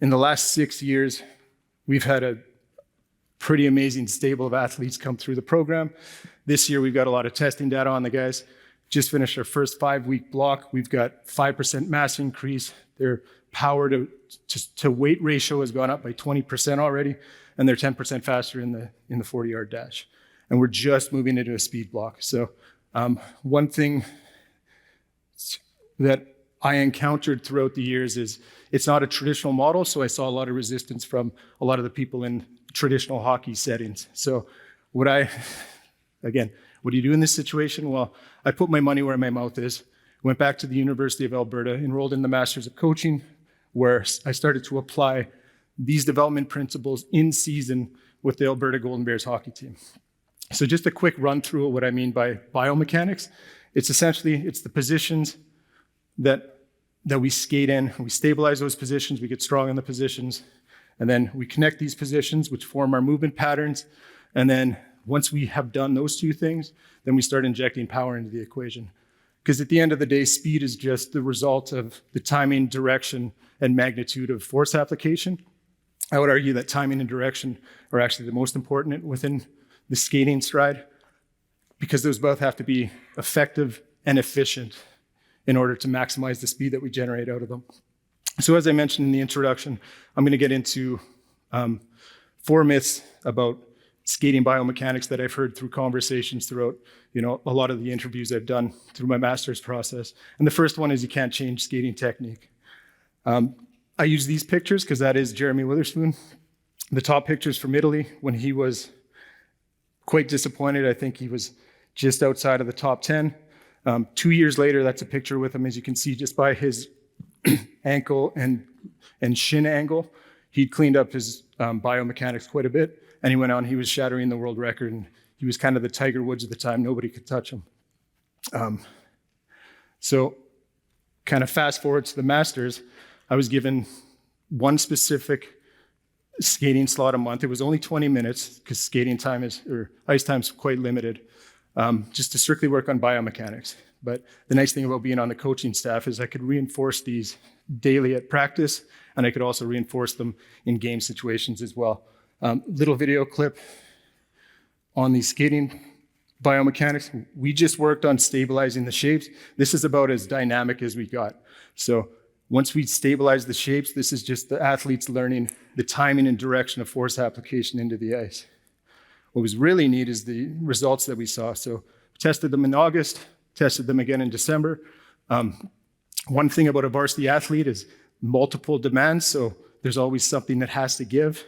in the last 6 years, we've had a pretty amazing stable of athletes come through the program. This year, we've got a lot of testing data on the guys. Just finished our first 5-week block. We've got 5% mass increase. Their power to weight ratio has gone up by 20% already, and they're 10% faster in the 40-yard dash. And we're just moving into a speed block. So one thing that I encountered throughout the years is it's not a traditional model, so I saw a lot of resistance from a lot of the people in traditional hockey settings. So what do you do in this situation? Well, I put my money where my mouth is, went back to the University of Alberta, enrolled in the Masters of Coaching, where I started to apply these development principles in season with the Alberta Golden Bears hockey team. So just a quick run through of what I mean by biomechanics. It's the positions that we skate in. We stabilize those positions, we get strong in the positions, and then we connect these positions, which form our movement patterns. And then once we have done those two things, then we start injecting power into the equation. Because at the end of the day, speed is just the result of the timing, direction, and magnitude of force application. I would argue that timing and direction are actually the most important within the skating stride, because those both have to be effective and efficient in order to maximize the speed that we generate out of them. So as I mentioned in the introduction, I'm going to get into 4 myths about skating biomechanics that I've heard through conversations throughout, a lot of the interviews I've done through my master's process. And the first one is you can't change skating technique. I use these pictures because that is Jeremy Wotherspoon. The top picture's from Italy when he was quite disappointed. I think he was just outside of the top 10. 2 years later, that's a picture with him, as you can see, just by his ankle and shin angle. He'd cleaned up his biomechanics quite a bit, and he went on, he was shattering the world record, and he was kind of the Tiger Woods of the time. Nobody could touch him. So kind of fast forward to the Masters, I was given one specific skating slot a month. It was only 20 minutes because ice time's quite limited, just to strictly work on biomechanics. But the nice thing about being on the coaching staff is I could reinforce these daily at practice, and I could also reinforce them in game situations as well. Little video clip on the skating biomechanics. We just worked on stabilizing the shapes. This is about as dynamic as we got. So once we stabilize the shapes, this is just the athletes learning the timing and direction of force application into the ice. What was really neat is the results that we saw. So we tested them in August, tested them again in December. One thing about a varsity athlete is multiple demands, so there's always something that has to give.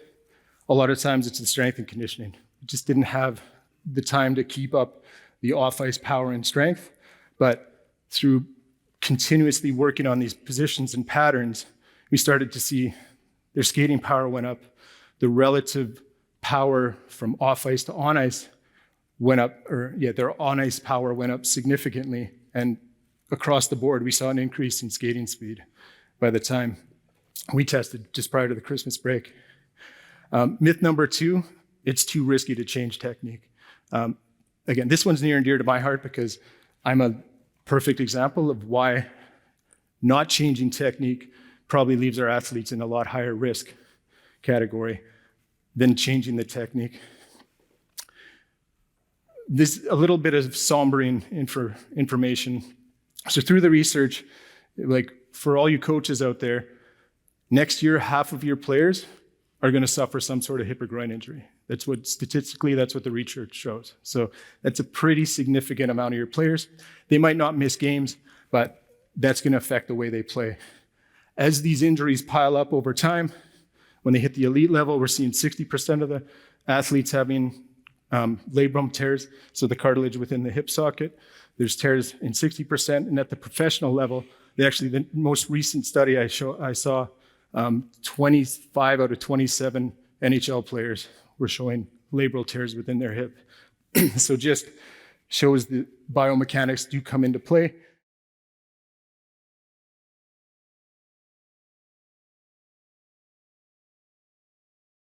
A lot of times it's the strength and conditioning. We just didn't have the time to keep up the off-ice power and strength, but through continuously working on these positions and patterns, we started to see their skating power went up, the relative power from off-ice to on-ice went up, their on-ice power went up significantly, and across the board, we saw an increase in skating speed by the time we tested just prior to the Christmas break. Myth number 2, it's too risky to change technique. Again, this one's near and dear to my heart because I'm a perfect example of why not changing technique probably leaves our athletes in a lot higher risk category than changing the technique. This a little bit of sombering information. So through the research, like for all you coaches out there, next year, half of your players are going to suffer some sort of hip or groin injury. That's what the research shows. So that's a pretty significant amount of your players. They might not miss games, but that's going to affect the way they play. As these injuries pile up over time, when they hit the elite level, we're seeing 60% of the athletes having labrum tears, so the cartilage within the hip socket. There's tears in 60%, and at the professional level, the most recent study I saw, 25 out of 27 NHL players were showing labral tears within their hip. So just shows the biomechanics do come into play.